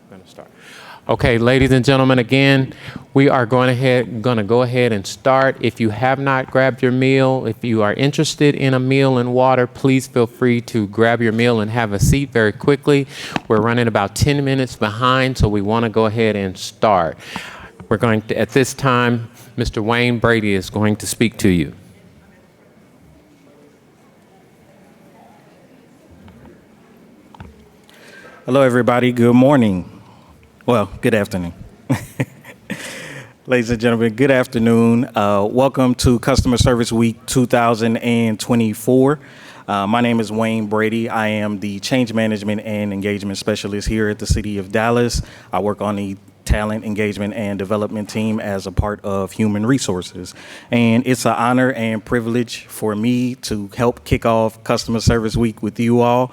Going to start. Okay, ladies and gentlemen, again, we are going to go ahead and start. If you have not grabbed your meal, if you are interested in a meal and water, please feel free to grab your meal and have a seat very quickly. We're running about 10 minutes behind, so we want to go ahead and start. We're going to, at this time, Mr. Wayne Brady is going to speak to you. Hello, everybody. Good morning. Well, good afternoon. Ladies and gentlemen, good afternoon. Welcome to Customer Service Week 2024. My name is Wayne Brady. I am the Change Management and Engagement Specialist here at the City of Dallas. I work on the Talent Engagement and Development team as a part of Human Resources. And it's an honor and privilege for me to help kick off Customer Service Week with you all.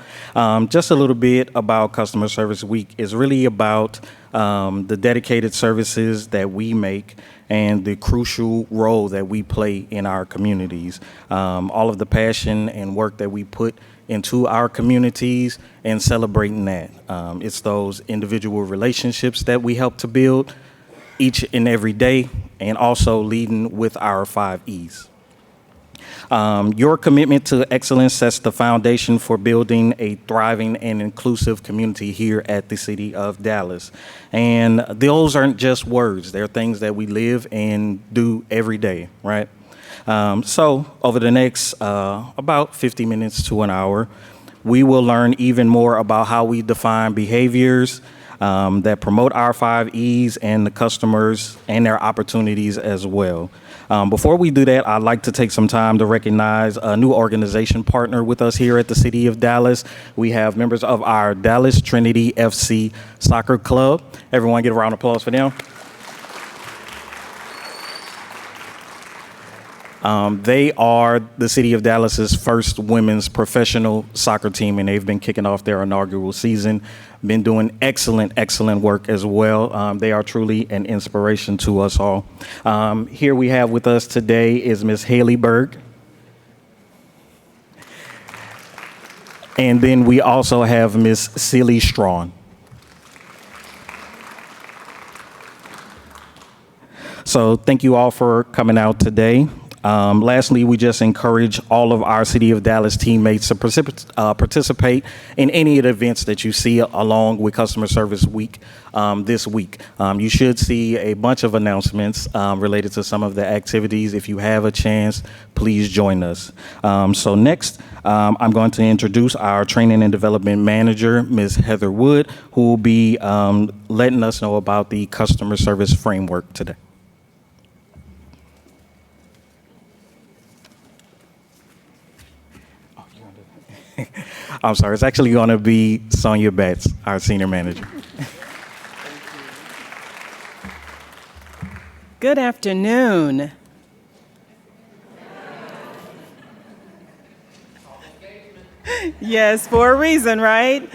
Just a little bit about Customer Service Week is really about the dedicated services that we make and the crucial role that we play in our communities. All of the passion and work that we put into our communities and celebrating that. It's those individual relationships that we help to build each and every day, and also leading with our 5 E's. Your commitment to excellence sets the foundation for building a thriving and inclusive community here at the City of Dallas. And those aren't just words, they're things that we live and do every day, right? So over the next about 50 minutes to an hour, we will learn even more about how we define behaviors that promote our 5 E's and the customers and their opportunities as well. Before we do that, I'd like to take some time to recognize a new organization partner with us here at the City of Dallas. We have members of our Dallas Trinity FC Soccer Club. Everyone give a round of applause for them. They are the City of Dallas's first women's professional soccer team, and they've been kicking off their inaugural season. Been doing excellent work as well. They are truly an inspiration to us all. Here we have with us today is Miss Haley Berg. And then we also have Miss Celie Strawn. So thank you all for coming out today. Lastly, we just encourage all of our City of Dallas teammates to participate in any of the events that you see along with Customer Service Week this week. You should see a bunch of announcements related to some of the activities. If you have a chance, please join us. So next, I'm going to introduce our Training and Development Manager, Ms. Heather Wood, who will be letting us know about the Customer Service Framework today. I'm sorry, it's actually going to be Sonia Betts, our Senior Manager. Good afternoon. Yes, for a reason, right?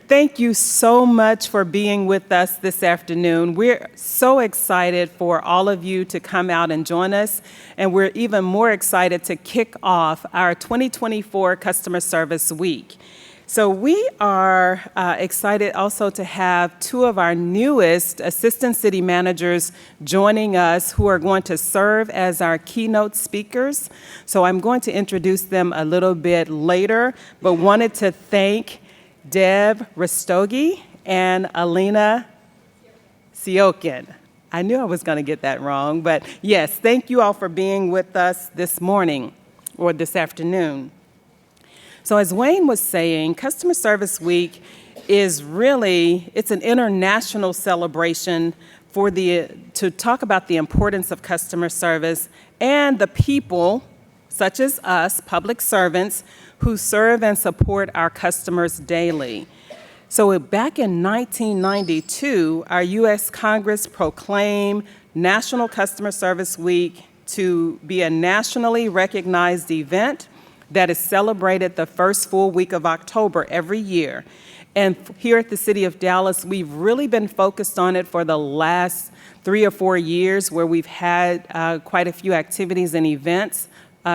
Thank you so much for being with us this afternoon. We're so excited for all of you to come out and join us, and we're even more excited to kick off our 2024 Customer Service Week. So we are excited also to have 2 of our newest assistant city managers joining us who are going to serve as our keynote speakers. So I'm going to introduce them a little bit later, but wanted to thank Deb Rastogi and Alina Siokin. I knew I was going to get that wrong, but yes, thank you all for being with us this morning or this afternoon. So as Wayne was saying, Customer Service Week is really, it's an international celebration to talk about the importance of customer service and the people, such as us, public servants, who serve and support our customers daily. So back in 1992, our U.S. Congress proclaimed National Customer Service Week to be a nationally recognized event that is celebrated the first full week of October every year. And here at the City of Dallas, we've really been focused on it for the last 3 or 4 years, where we've had quite a few activities and events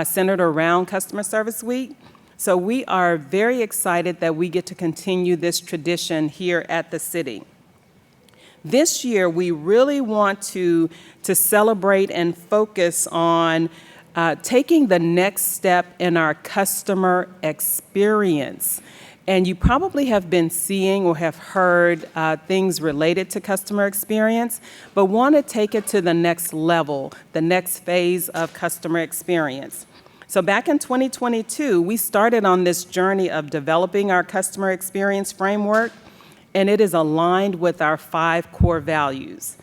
centered around Customer Service Week. So we are very excited that we get to continue this tradition here at the city. This year, we really want to celebrate and focus on taking the next step in our customer experience. And you probably have been seeing or have heard things related to customer experience, but want to take it to the next level, the next phase of customer experience. So back in 2022, we started on this journey of developing our customer experience framework, and it is aligned with our 5 core values.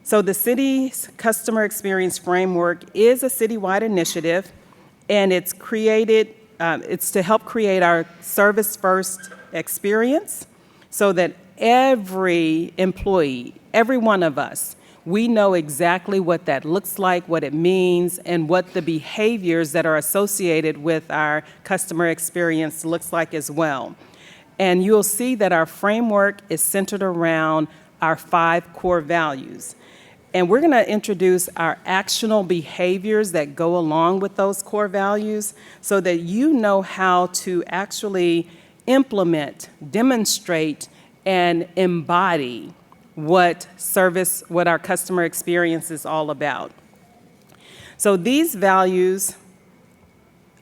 So the city's customer experience framework is a citywide initiative, and it's to help create our service-first experience so that every employee, every one of us, we know exactly what that looks like, what it means, and what the behaviors that are associated with our customer experience looks like as well. And you'll see that our framework is centered around our 5 core values. And we're going to introduce our actionable behaviors that go along with those core values so that you know how to actually implement, demonstrate, and embody what our customer experience is all about. So these values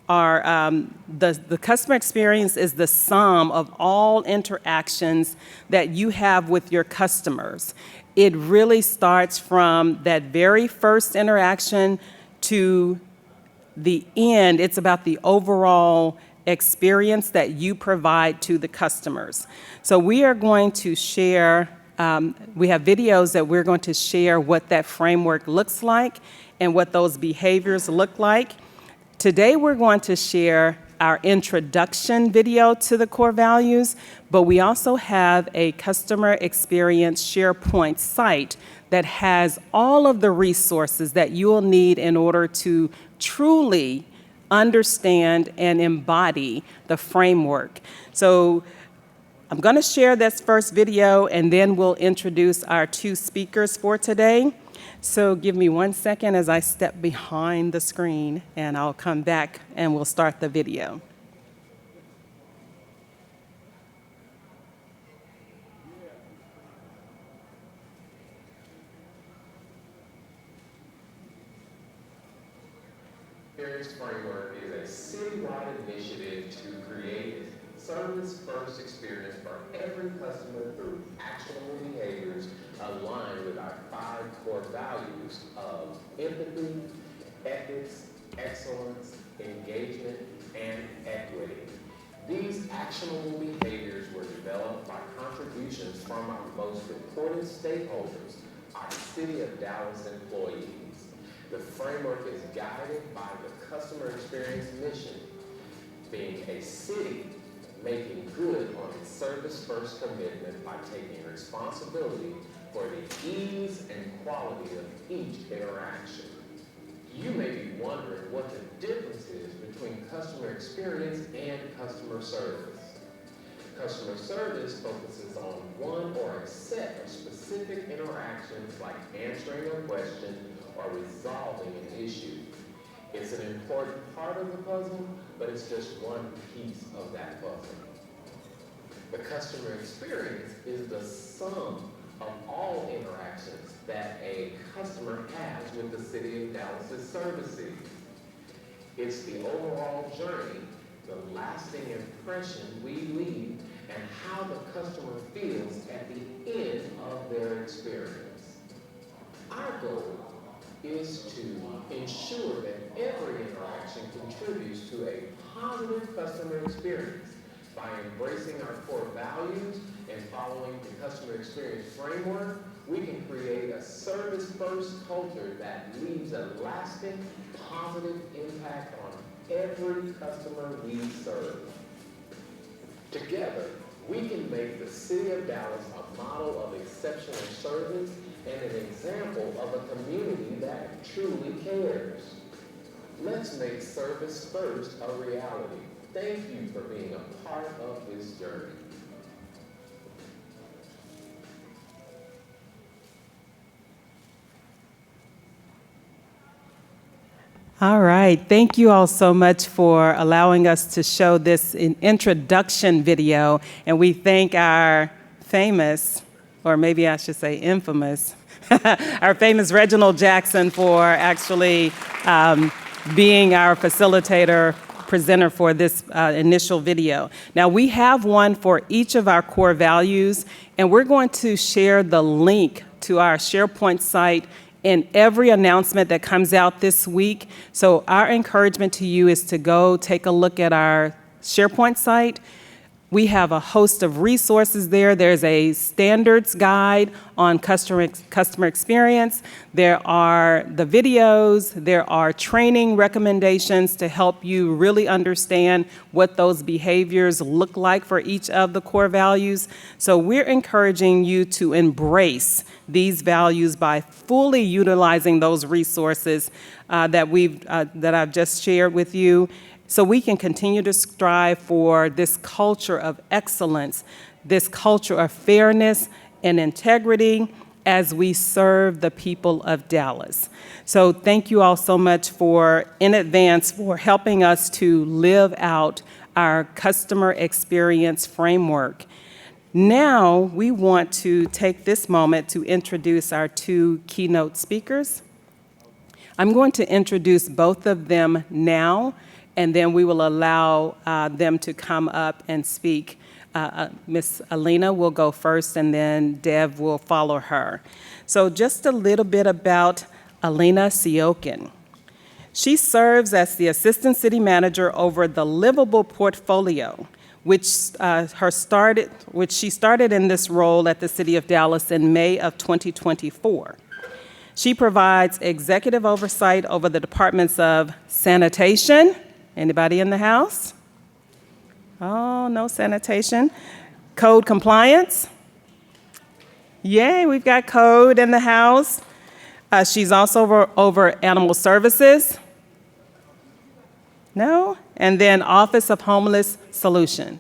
are, the customer experience is the sum of all interactions that you have with your customers. It really starts from that very first interaction to the end. It's about the overall experience that you provide to the customers. So we are going to share, we have videos that we're going to share what that framework looks like and what those behaviors look like. Today we're going to share our introduction video to the core values, but we also have a customer experience SharePoint site that has all of the resources that you will need in order to truly understand and embody the framework. So I'm going to share this first video, and then we'll introduce our 2 speakers for today. So give me 1 second as I step behind the screen, and I'll come back and we'll start the video. Experience Framework is a citywide initiative to create a service-first experience for every customer through actionable behaviors aligned with our 5 core values of empathy, ethics, excellence, engagement, and equity. These actionable behaviors were developed by contributions from our most important stakeholders, our City of Dallas employees. The framework is guided by the customer experience mission, being a city making good on its service-first commitment by taking responsibility for the ease and quality of each interaction. You may be wondering what the difference is between customer experience and customer service. Customer service focuses on one or a set of specific interactions like answering a question or resolving an issue. It's an important part of the puzzle, but it's just one piece of that puzzle. The customer experience is the sum of all interactions that a customer has with the City of Dallas's services. It's the overall journey, the lasting impression we leave, and how the customer feels at the end of their experience. Our goal is to ensure that every interaction contributes to a positive customer experience. By embracing our core values and following the customer experience framework, we can create a service-first culture that leaves a lasting, positive impact on every customer we serve. Together, we can make the City of Dallas a model of exceptional service and an example of a community that truly cares. Let's make service first a reality. Thank you for being a part of this journey. All right. Thank you all so much for allowing us to show this introduction video. And we thank our famous, or maybe I should say infamous, our famous Reginald Jackson for actually being our facilitator, presenter for this initial video. Now, we have one for each of our core values, and we're going to share the link to our SharePoint site in every announcement that comes out this week. So our encouragement to you is to go take a look at our SharePoint site. We have a host of resources there. There's a standards guide on customer experience. There are the videos. There are training recommendations to help you really understand what those behaviors look like for each of the core values. So we're encouraging you to embrace these values by fully utilizing those resources that I've just shared with you, so we can continue to strive for this culture of excellence, this culture of fairness and integrity as we serve the people of Dallas. So thank you all so much in advance for helping us to live out our customer experience framework. Now, we want to take this moment to introduce our two keynote speakers. I'm going to introduce both of them now, and then we will allow them to come up and speak. Ms. Alina will go first, and then Dev will follow her. So just a little bit about Alina Siokin. She serves as the Assistant City Manager over the Livable Portfolio, which she started in this role at the City of Dallas in May of 2024. She provides executive oversight over the departments of sanitation. Anybody in the house? Oh, no sanitation. Code compliance. Yay, we've got code in the house. She's also over animal services. No? And then Office of Homeless Solution.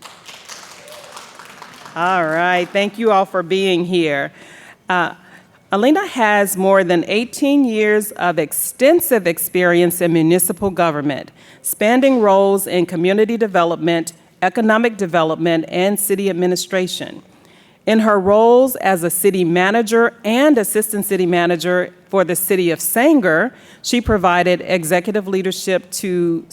All right, thank you all for being here. Alina has more than 18 years of extensive experience in municipal government, spanning roles in community development, economic development, and city administration. In her roles as a city manager and assistant city manager for the city of Sanger, she provided executive leadership to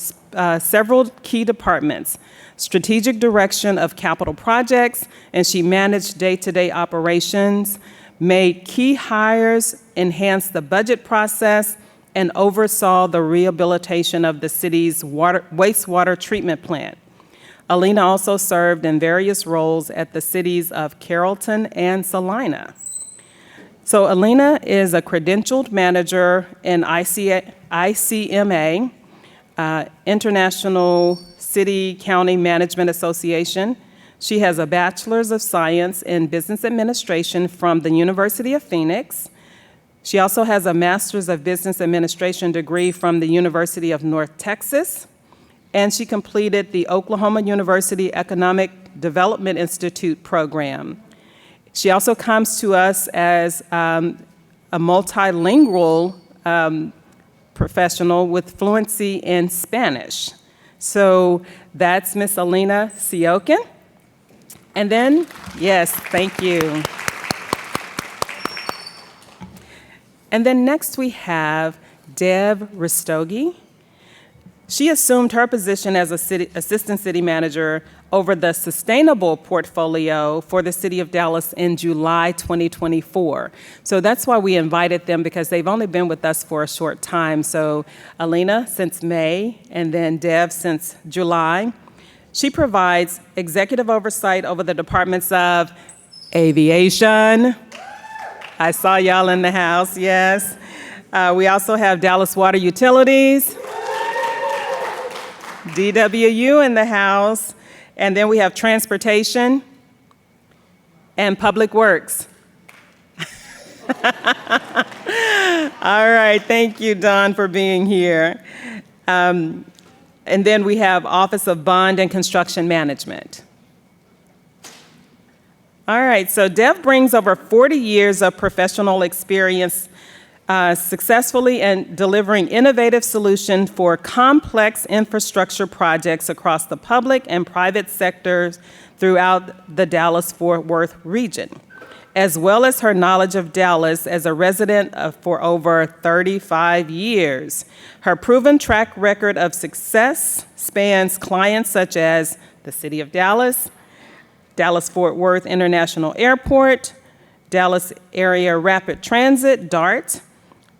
several key departments, strategic direction of capital projects, and she managed day-to-day operations, made key hires, enhanced the budget process, and oversaw the rehabilitation of the city's wastewater treatment plant. Alina also served in various roles at the cities of Carrollton and Salina. So Alina is a credentialed manager in ICMA, International City County Management Association. She has a Bachelor's of Science in Business Administration from the University of Phoenix. She also has a Master's of Business Administration degree from the University of North Texas, and she completed the Oklahoma University Economic Development Institute program. She also comes to us as a multilingual professional with fluency in Spanish. So that's Ms. Alina Siokin. And then, yes, thank you. And then next we have Deb Rastogi. She assumed her position as assistant city manager over the sustainable portfolio for the city of Dallas in July 2024. So that's why we invited them, because they've only been with us for a short time. So Alina since May, and then Deb since July. She provides executive oversight over the departments of aviation. I saw y'all in the house, yes. We also have Dallas Water Utilities, DWU in the house, and then we have transportation and public works. All right, thank you, Don, for being here. And then we have Office of Bond and Construction Management. All right, so Deb brings over 40 years of professional experience successfully in delivering innovative solutions for complex infrastructure projects across the public and private sectors throughout the Dallas-Fort Worth region. as well as her knowledge of Dallas as a resident for over 35 years. Her proven track record of success spans clients such as the City of Dallas, Dallas-Fort Worth International Airport, Dallas Area Rapid Transit, DART,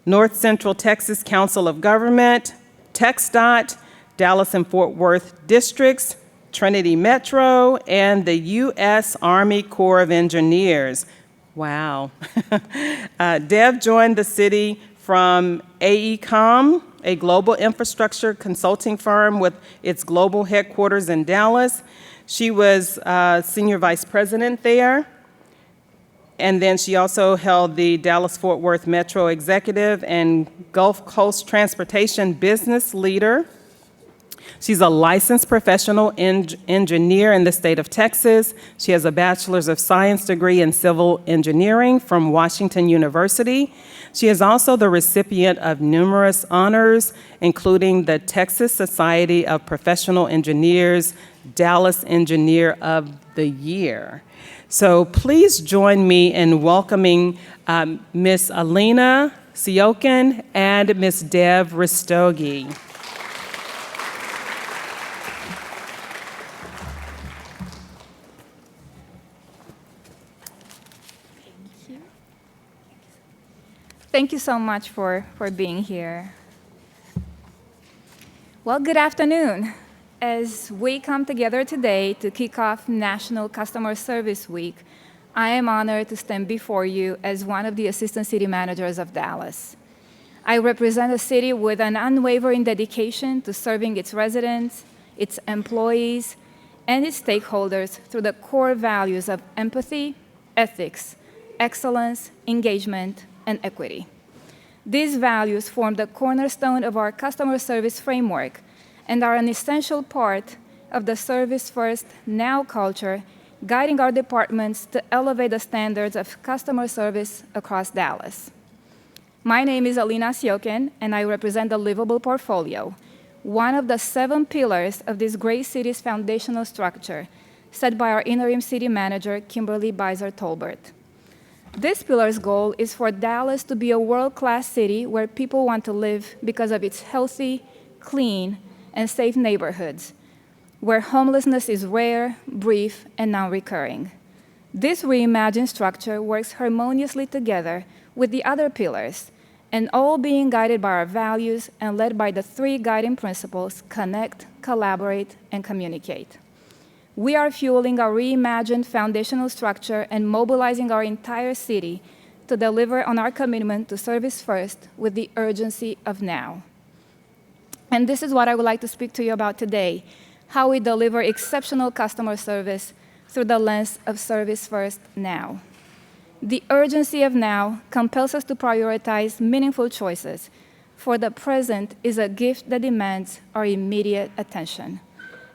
North Central Texas Council of Government, TxDOT, Dallas and Fort Worth Districts, Trinity Metro, and the U.S. Army Corps of Engineers. Wow. Deb joined the city from AECOM, a global infrastructure consulting firm with its global headquarters in Dallas. She was senior vice president there. And then she also held the Dallas-Fort Worth Metro Executive and Gulf Coast Transportation Business Leader. She's a licensed professional engineer in the state of Texas. She has a Bachelor's of Science degree in Civil Engineering from Washington University. She is also the recipient of numerous honors, including the Texas Society of Professional Engineers Dallas Engineer of the Year. So please join me in welcoming Ms. Alina Siokin and Ms. Deb Rastogi. Thank you so much for being here. Well, good afternoon. As we come together today to kick off National Customer Service Week, I am honored to stand before you as one of the Assistant City Managers of Dallas. I represent a city with an unwavering dedication to serving its residents, its employees, and its stakeholders through the core values of empathy, ethics, excellence, engagement, and equity. These values form the cornerstone of our customer service framework and are an essential part of the Service First Now culture, guiding our departments to elevate the standards of customer service across Dallas. My name is Alina Siokin, and I represent the Livable Portfolio, one of the 7 pillars of this great city's foundational structure, set by our interim city manager, Kimberly Beiser-Tolbert. This pillar's goal is for Dallas to be a world-class city where people want to live because of its healthy, clean, and safe neighborhoods, where homelessness is rare, brief, and non-recurring. This reimagined structure works harmoniously together with the other pillars, and all being guided by our values and led by the 3 guiding principles: connect, collaborate, and communicate. We are fueling our reimagined foundational structure and mobilizing our entire city to deliver on our commitment to service first with the urgency of now. And this is what I would like to speak to you about today: how we deliver exceptional customer service through the lens of service first now. The urgency of now compels us to prioritize meaningful choices, for the present is a gift that demands our immediate attention.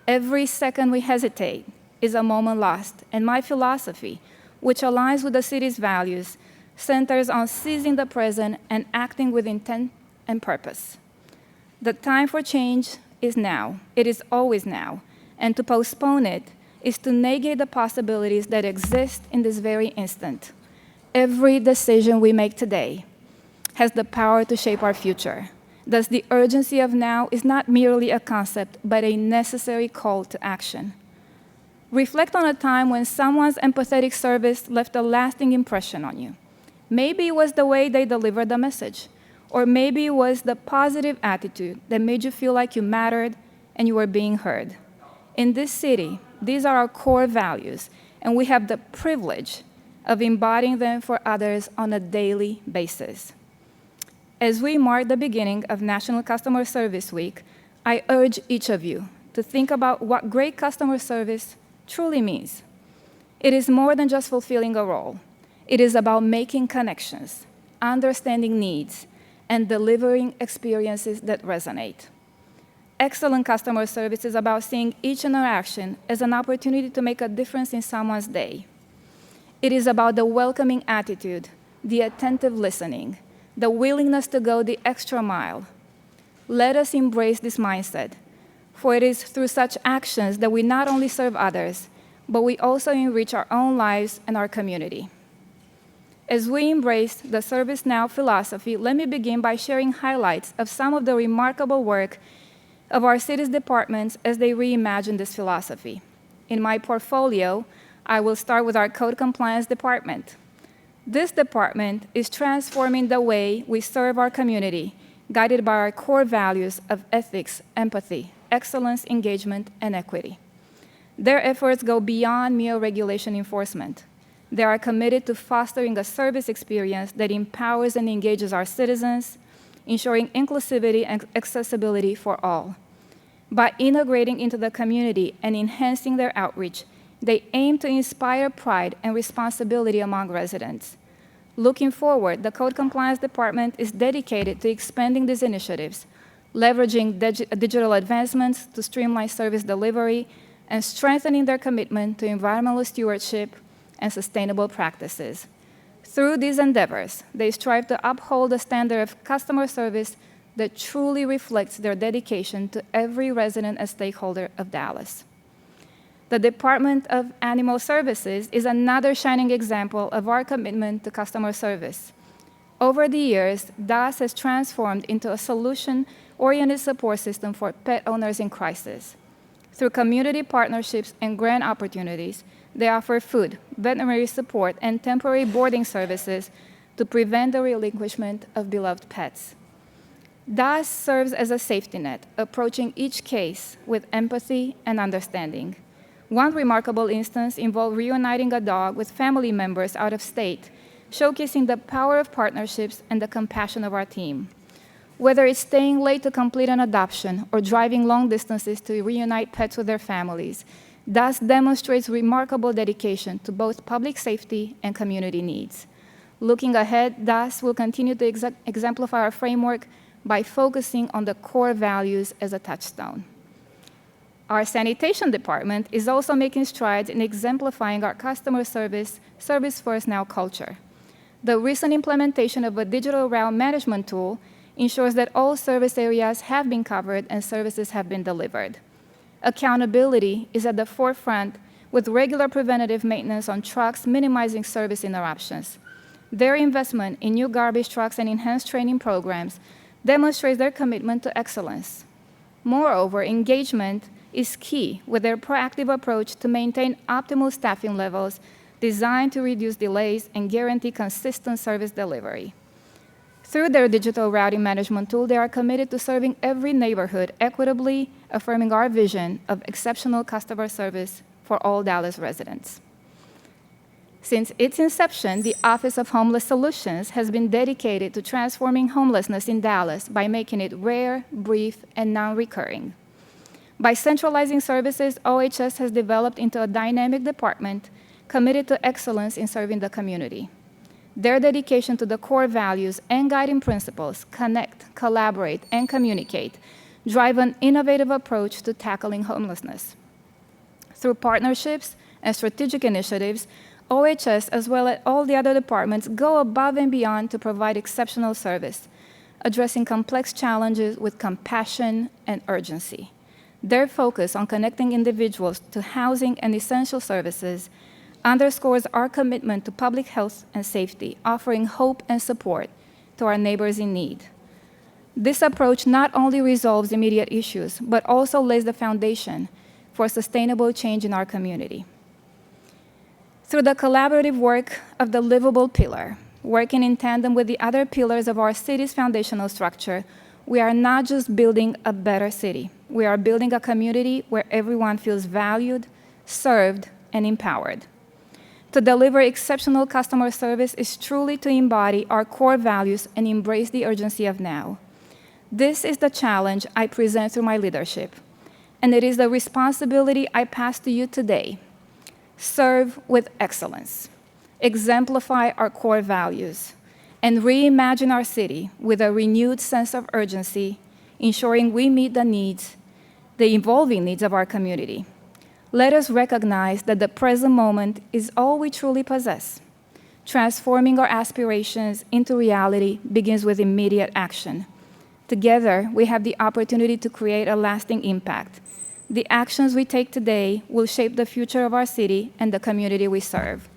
Every second we hesitate is a moment lost, and my philosophy, which aligns with the city's values, centers on seizing the present and acting with intent and purpose. The time for change is now. It is always now. And to postpone it is to negate the possibilities that exist in this very instant. Every decision we make today has the power to shape our future. Thus, the urgency of now is not merely a concept, but a necessary call to action. Reflect on a time when someone's empathetic service left a lasting impression on you. Maybe it was the way they delivered the message, or maybe it was the positive attitude that made you feel like you mattered and you were being heard. In this city, these are our core values, and we have the privilege of embodying them for others on a daily basis. As we mark the beginning of National Customer Service Week, I urge each of you to think about what great customer service truly means. It is more than just fulfilling a role. It is about making connections, understanding needs, and delivering experiences that resonate. Excellent customer service is about seeing each interaction as an opportunity to make a difference in someone's day. It is about the welcoming attitude, the attentive listening, the willingness to go the extra mile. Let us embrace this mindset, for it is through such actions that we not only serve others, but we also enrich our own lives and our community. As we embrace the Service Now philosophy, let me begin by sharing highlights of some of the remarkable work of our city's departments as they reimagine this philosophy. In my portfolio, I will start with our Code Compliance Department. This department is transforming the way we serve our community, guided by our core values of ethics, empathy, excellence, engagement, and equity. Their efforts go beyond mere regulation enforcement. They are committed to fostering a service experience that empowers and engages our citizens, ensuring inclusivity and accessibility for all. By integrating into the community and enhancing their outreach, they aim to inspire pride and responsibility among residents. Looking forward, the Code Compliance Department is dedicated to expanding these initiatives, leveraging digital advancements to streamline service delivery, and strengthening their commitment to environmental stewardship and sustainable practices. Through these endeavors, they strive to uphold a standard of customer service that truly reflects their dedication to every resident and stakeholder of Dallas. The Department of Animal Services is another shining example of our commitment to customer service. Over the years, DAS has transformed into a solution-oriented support system for pet owners in crisis. Through community partnerships and grant opportunities, they offer food, veterinary support, and temporary boarding services to prevent the relinquishment of beloved pets. DAS serves as a safety net, approaching each case with empathy and understanding. One remarkable instance involved reuniting a dog with family members out of state, showcasing the power of partnerships and the compassion of our team. Whether it's staying late to complete an adoption or driving long distances to reunite pets with their families, DAS demonstrates remarkable dedication to both public safety and community needs. Looking ahead, DAS will continue to exemplify our framework by focusing on the core values as a touchstone. Our sanitation department is also making strides in exemplifying our customer service first now culture. The recent implementation of a digital route management tool ensures that all service areas have been covered and services have been delivered. Accountability is at the forefront with regular preventative maintenance on trucks, minimizing service interruptions. Their investment in new garbage trucks and enhanced training programs demonstrates their commitment to excellence. Moreover, engagement is key with their proactive approach to maintain optimal staffing levels designed to reduce delays and guarantee consistent service delivery. Through their digital routing management tool, they are committed to serving every neighborhood equitably, affirming our vision of exceptional customer service for all Dallas residents. Since its inception, the Office of Homeless Solutions has been dedicated to transforming homelessness in Dallas by making it rare, brief, and non-recurring. By centralizing services, OHS has developed into a dynamic department committed to excellence in serving the community. Their dedication to the core values and guiding principles, connect, collaborate, and communicate, drive an innovative approach to tackling homelessness. Through partnerships and strategic initiatives, OHS, as well as all the other departments, go above and beyond to provide exceptional service, addressing complex challenges with compassion and urgency. Their focus on connecting individuals to housing and essential services underscores our commitment to public health and safety, offering hope and support to our neighbors in need. This approach not only resolves immediate issues, but also lays the foundation for sustainable change in our community. Through the collaborative work of the Livable Pillar, working in tandem with the other pillars of our city's foundational structure, we are not just building a better city. We are building a community where everyone feels valued, served, and empowered. To deliver exceptional customer service is truly to embody our core values and embrace the urgency of now. This is the challenge I present through my leadership, and it is the responsibility I pass to you today. Serve with excellence, exemplify our core values, and reimagine our city with a renewed sense of urgency, ensuring we meet the evolving needs of our community. Let us recognize that the present moment is all we truly possess. Transforming our aspirations into reality begins with immediate action. Together, we have the opportunity to create a lasting impact. The actions we take today will shape the future of our city and the community we serve.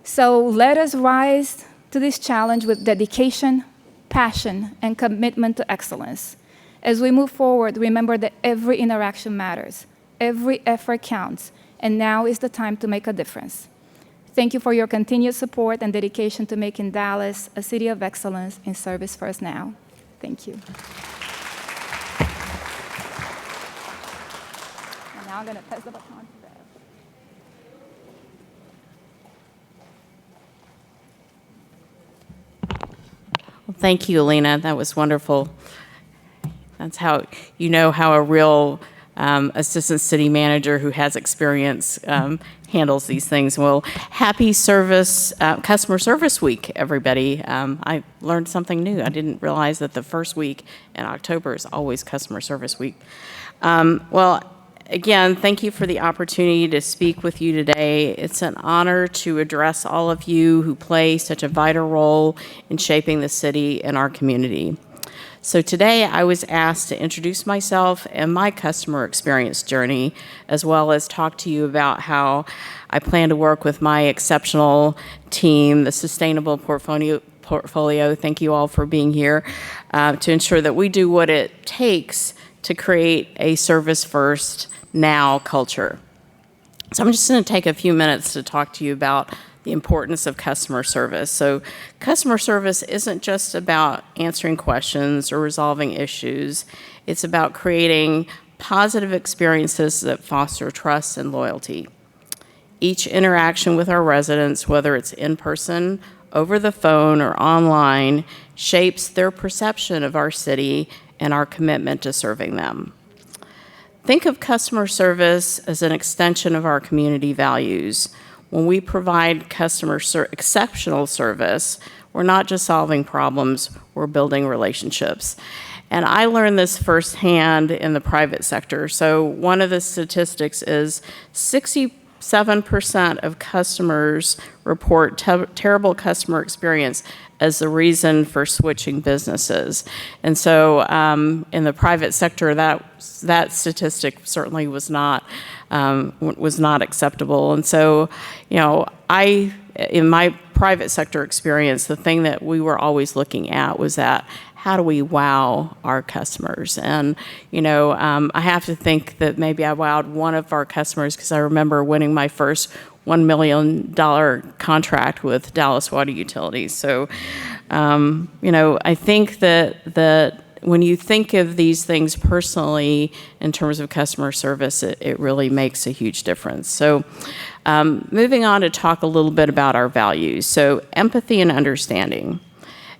So let us rise to this challenge with dedication, passion, and commitment to excellence. As we move forward, remember that every interaction matters, every effort counts, and now is the time to make a difference. Thank you for your continued support and dedication to making Dallas a city of excellence in service first now. Thank you. And now I'm going to pass the baton to Bev. Well, thank you, Alina. That was wonderful. That's how you know how a real assistant city manager who has experience handles these things. Well, happy customer service week, everybody. I learned something new. I didn't realize that the first week in October is always customer service week. Well, again, thank you for the opportunity to speak with you today. It's an honor to address all of you who play such a vital role in shaping the city and our community. So today I was asked to introduce myself and my customer experience journey, as well as talk to you about how I plan to work with my exceptional team, the Sustainable Portfolio. Thank you all for being here, to ensure that we do what it takes to create a service first now culture. So I'm just going to take a few minutes to talk to you about the importance of customer service. So customer service isn't just about answering questions or resolving issues. It's about creating positive experiences that foster trust and loyalty. Each interaction with our residents, whether it's in person, over the phone, or online, shapes their perception of our city and our commitment to serving them. Think of customer service as an extension of our community values. When we provide exceptional service, we're not just solving problems, we're building relationships. And I learned this firsthand in the private sector. So one of the statistics is 67% of customers report terrible customer experience as the reason for switching businesses. And so in the private sector, that statistic certainly was not acceptable. And so, in my private sector experience, the thing that we were always looking at was that how do we wow our customers? And, I have to think that maybe I wowed one of our customers because I remember winning my first $1 million contract with Dallas Water Utilities. So, I think that when you think of these things personally in terms of customer service, it really makes a huge difference. So moving on to talk a little bit about our values. So empathy and understanding.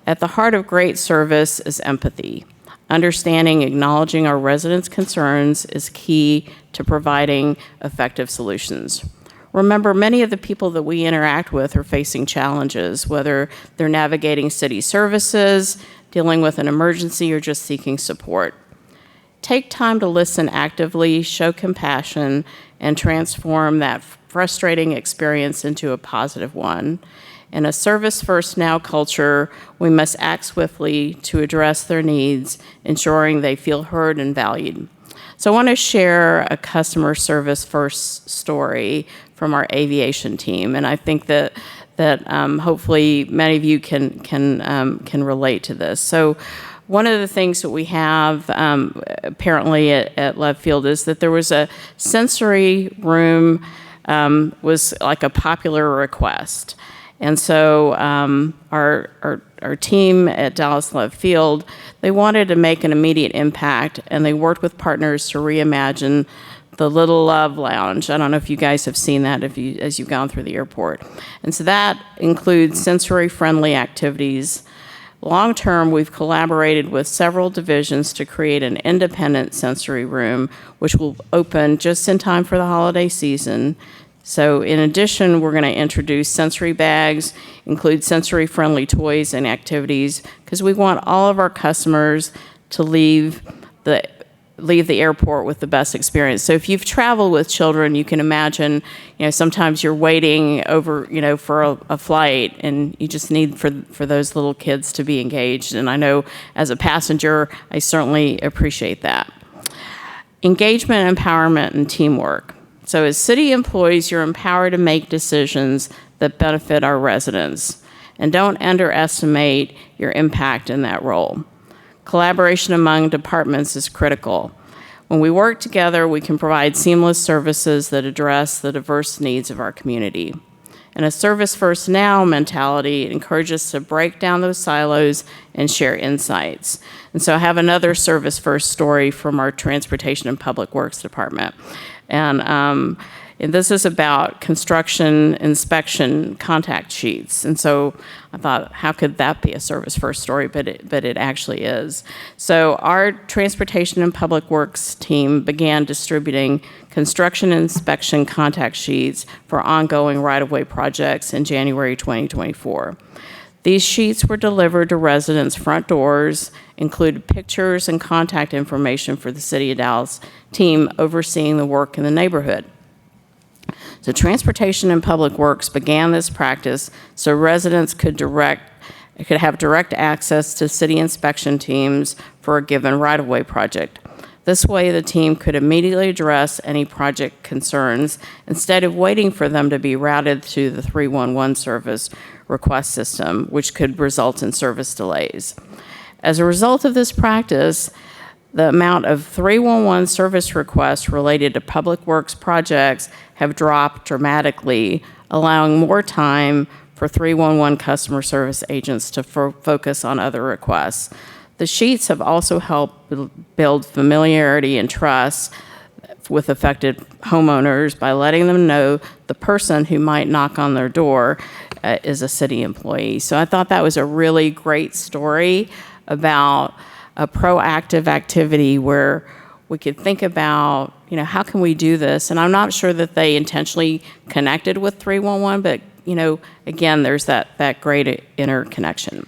At the heart of great service is empathy. Understanding, acknowledging our residents' concerns is key to providing effective solutions. Remember, many of the people that we interact with are facing challenges, whether they're navigating city services, dealing with an emergency, or just seeking support. Take time to listen actively, show compassion, and transform that frustrating experience into a positive one. In a service-first now culture, we must act swiftly to address their needs, ensuring they feel heard and valued. So I want to share a customer service first story from our aviation team, and I think that hopefully many of you can relate to this. So one of the things that we have apparently at Love Field is that there was a sensory room was like a popular request. And so our team at Dallas Love Field, they wanted to make an immediate impact, and they worked with partners to reimagine the Little Love Lounge. I don't know if you guys have seen that as you've gone through the airport. And so that includes sensory-friendly activities. Long-term, we've collaborated with several divisions to create an independent sensory room, which will open just in time for the holiday season. So in addition, we're going to introduce sensory bags, include sensory-friendly toys and activities, because we want all of our customers to leave the airport with the best experience. So if you've traveled with children, you can imagine, sometimes you're waiting over, for a flight, and you just need for those little kids to be engaged. And I know as a passenger, I certainly appreciate that. Engagement, empowerment, and teamwork. So as city employees, you're empowered to make decisions that benefit our residents. And don't underestimate your impact in that role. Collaboration among departments is critical. When we work together, we can provide seamless services that address the diverse needs of our community. And a service first now mentality encourages us to break down those silos and share insights. And so I have another service first story from our Transportation and Public Works Department. And this is about construction inspection contact sheets. And so I thought, how could that be a service first story? But it actually is. So our Transportation and Public Works team began distributing construction inspection contact sheets for ongoing right-of-way projects in January 2024. These sheets were delivered to residents' front doors, included pictures and contact information for the City of Dallas team overseeing the work in the neighborhood. So Transportation and Public Works began this practice so residents could have direct access to city inspection teams for a given right-of-way project. This way, the team could immediately address any project concerns instead of waiting for them to be routed to the 311 service request system, which could result in service delays. As a result of this practice, the amount of 311 service requests related to public works projects have dropped dramatically, allowing more time for 311 customer service agents to focus on other requests. The sheets have also helped build familiarity and trust with affected homeowners by letting them know the person who might knock on their door is a city employee. So I thought that was a really great story about a proactive activity where we could think about, how can we do this? And I'm not sure that they intentionally connected with 311, but, again, there's that great interconnection.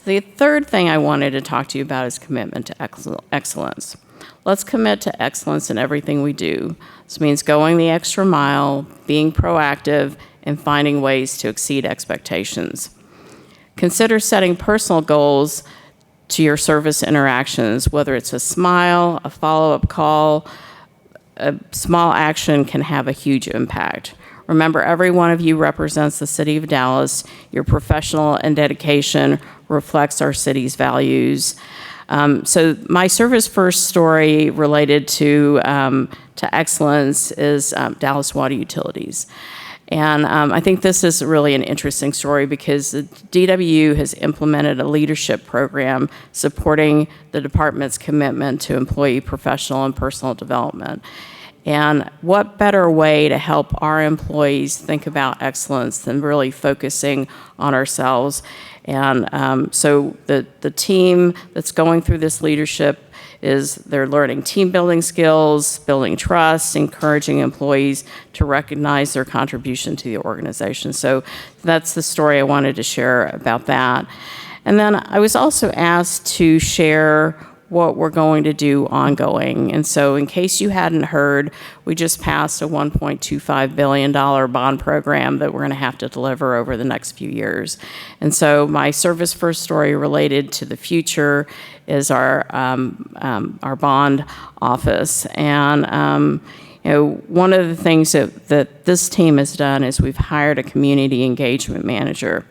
The third thing I wanted to talk to you about is commitment to excellence. Let's commit to excellence in everything we do. This means going the extra mile, being proactive, and finding ways to exceed expectations. Consider setting personal goals to your service interactions, whether it's a smile, a follow-up call, a small action can have a huge impact. Remember, every one of you represents the City of Dallas. Your professional and dedication reflects our city's values. So my service first story related to excellence is Dallas Water Utilities. And I think this is really an interesting story because the DWU has implemented a leadership program supporting the department's commitment to employee professional and personal development. And what better way to help our employees think about excellence than really focusing on ourselves? And so the team that's going through this leadership is they're learning team building skills, building trust, encouraging employees to recognize their contribution to the organization. So that's the story I wanted to share about that. And then I was also asked to share what we're going to do ongoing. And so in case you hadn't heard, we just passed a $1.25 billion bond program that we're going to have to deliver over the next few years. And so my service first story related to the future is our bond office. And one of the things that this team has done is we've hired a community engagement manager.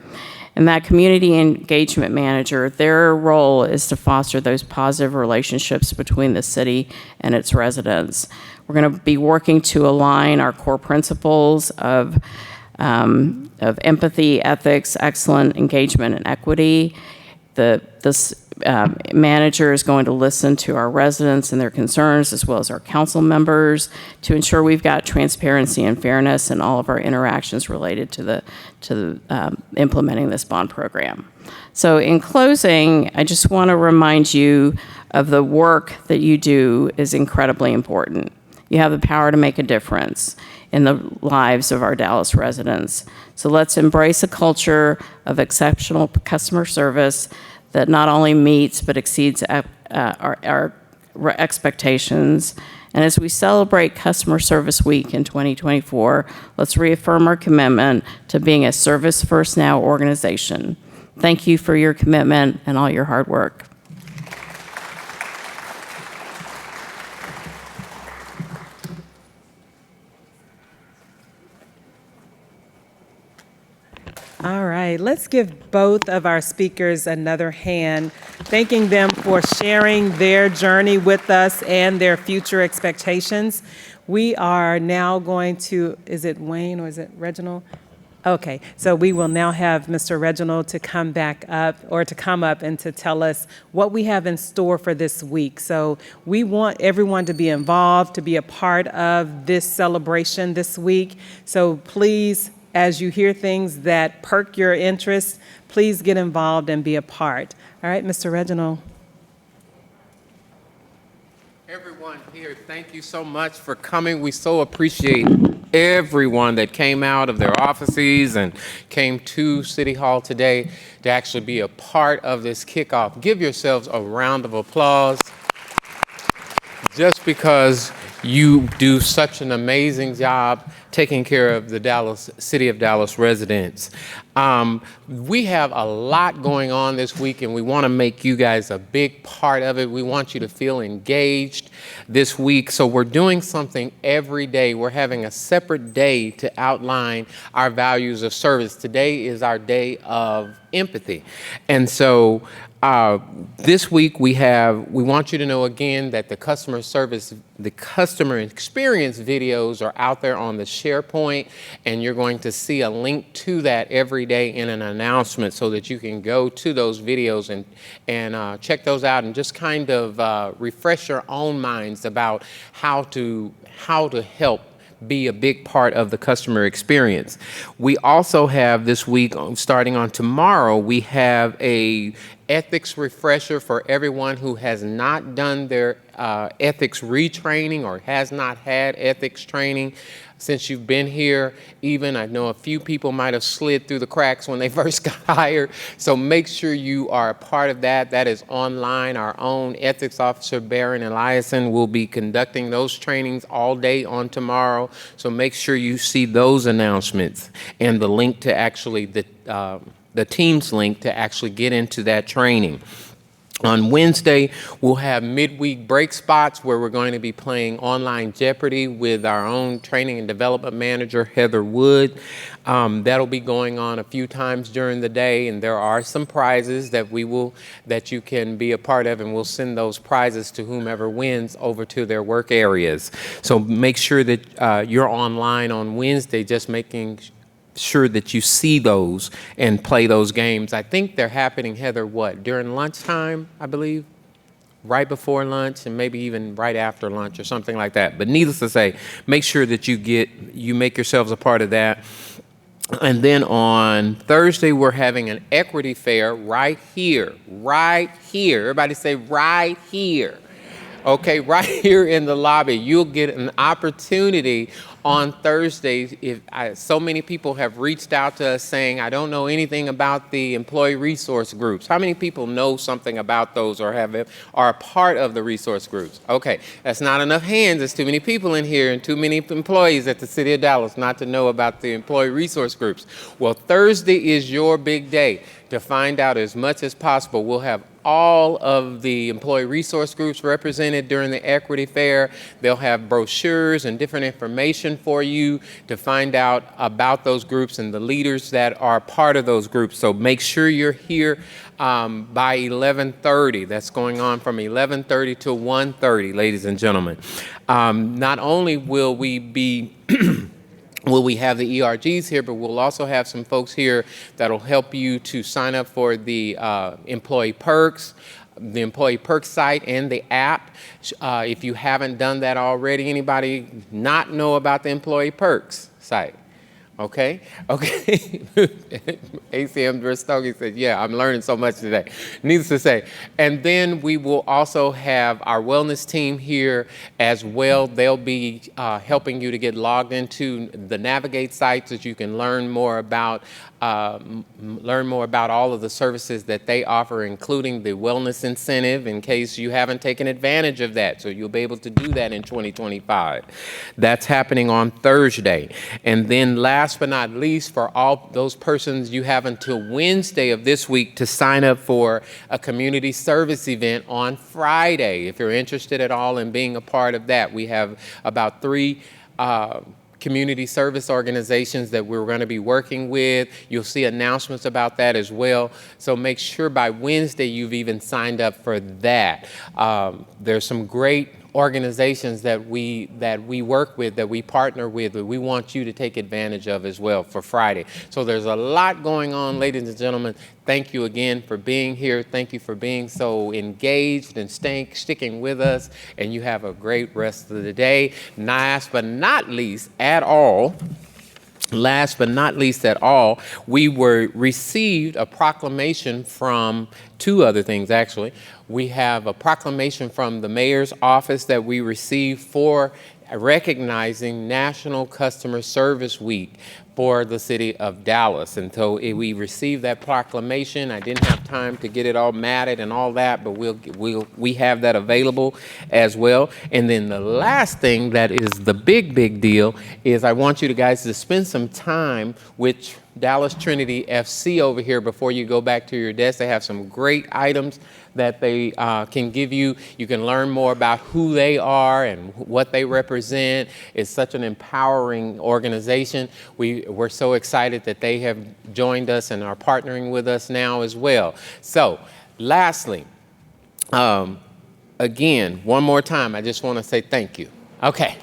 And that community engagement manager, their role is to foster those positive relationships between the city and its residents. We're going to be working to align our core principles of empathy, ethics, excellent engagement, and equity. This manager is going to listen to our residents and their concerns, as well as our council members, to ensure we've got transparency and fairness in all of our interactions related to implementing this bond program. So in closing, I just want to remind you of the work that you do is incredibly important. You have the power to make a difference in the lives of our Dallas residents. So let's embrace a culture of exceptional customer service that not only meets but exceeds our expectations. And as we celebrate Customer Service Week in 2024, let's reaffirm our commitment to being a Service First Now organization. Thank you for your commitment and all your hard work. Okay, let's give both of our speakers another hand, thanking them for sharing their journey with us and their future expectations. We are now going to, is it Wayne or is it Reginald? Okay, so we will now have Mr. Reginald to come back up, or to come up and to tell us what we have in store for this week. So we want everyone to be involved, to be a part of this celebration this week. So please, as you hear things that perk your interest, please get involved and be a part. All right, Mr. Reginald. Everyone here, thank you so much for coming. We so appreciate everyone that came out of their offices and came to City Hall today to actually be a part of this kickoff. Give yourselves a round of applause, just because you do such an amazing job taking care of the City of Dallas residents. We have a lot going on this week, and we want to make you guys a big part of it. We want you to feel engaged this week. So we're doing something every day. We're having a separate day to outline our values of service. Today is our day of empathy. And so this week we want you to know again that the customer experience videos are out there on the SharePoint, and you're going to see a link to that every day in an announcement so that you can go to those videos and check those out and just kind of refresh your own minds about how to help be a big part of the customer experience. We also have this week, starting on tomorrow, we have a ethics refresher for everyone who has not done their ethics retraining or has not had ethics training since you've been here. Even I know a few people might have slid through the cracks when they first got hired. So make sure you are a part of that. That is online. Our own ethics officer, Baron Eliason, will be conducting those trainings all day on tomorrow. So make sure you see those announcements and the link to actually the Teams link to actually get into that training. On Wednesday, we'll have midweek break spots where we're going to be playing online Jeopardy with our own training and development manager, Heather Wood. That'll be going on a few times during the day, and there are some prizes that you can be a part of, and we'll send those prizes to whomever wins over to their work areas. So make sure that you're online on Wednesday, just making sure that you see those and play those games. I think they're happening, Heather, during lunchtime, I believe? Right before lunch and maybe even right after lunch or something like that. But needless to say, make sure that you make yourselves a part of that. And then on Thursday, we're having an equity fair right here. Everybody say right here. Okay, right here in the lobby. You'll get an opportunity on Thursday. So many people have reached out to us saying, I don't know anything about the employee resource groups. How many people know something about those or are a part of the resource groups? Okay, that's not enough hands. There's too many people in here and too many employees at the City of Dallas not to know about the employee resource groups. Well, Thursday is your big day to find out as much as possible. We'll have all of the employee resource groups represented during the equity fair. They'll have brochures and different information for you to find out about those groups and the leaders that are part of those groups. So make sure you're here by 11:30. That's going on from 11:30 to 1:30, ladies and gentlemen. Not only will we have the ERGs here, but we'll also have some folks here that'll help you to sign up for the employee perks site and the app. If you haven't done that already, anybody not know about the employee perks site? Okay. ACM Bristogi said, yeah, I'm learning so much today. Needless to say. And then we will also have our wellness team here as well. They'll be helping you to get logged into the Navigate site so that you can learn more about all of the services that they offer, including the wellness incentive, in case you haven't taken advantage of that. So you'll be able to do that in 2025. That's happening on Thursday. And then last but not least, for all those persons, you have until Wednesday of this week to sign up for a community service event on Friday. If you're interested at all in being a part of that, we have about three community service organizations that we're going to be working with. You'll see announcements about that as well. So make sure by Wednesday you've even signed up for that. There's some great organizations that we work with, that we partner with, that we want you to take advantage of as well for Friday. So there's a lot going on, ladies and gentlemen. Thank you again for being here. Thank you for being so engaged and sticking with us. And you have a great rest of the day. Last but not least at all, we received a proclamation from two other things, actually. We have a proclamation from the mayor's office that we received for recognizing National Customer Service Week for the city of Dallas. And so we received that proclamation. I didn't have time to get it all matted and all that, but we have that available as well. And then the last thing that is the big deal is I want you guys to spend some time with Dallas Trinity FC over here before you go back to your desk. They have some great items that they can give you. You can learn more about who they are and what they represent. It's such an empowering organization. We're so excited that they have joined us and are partnering with us now as well. So lastly, again, one more time, I just want to say thank you. Okay.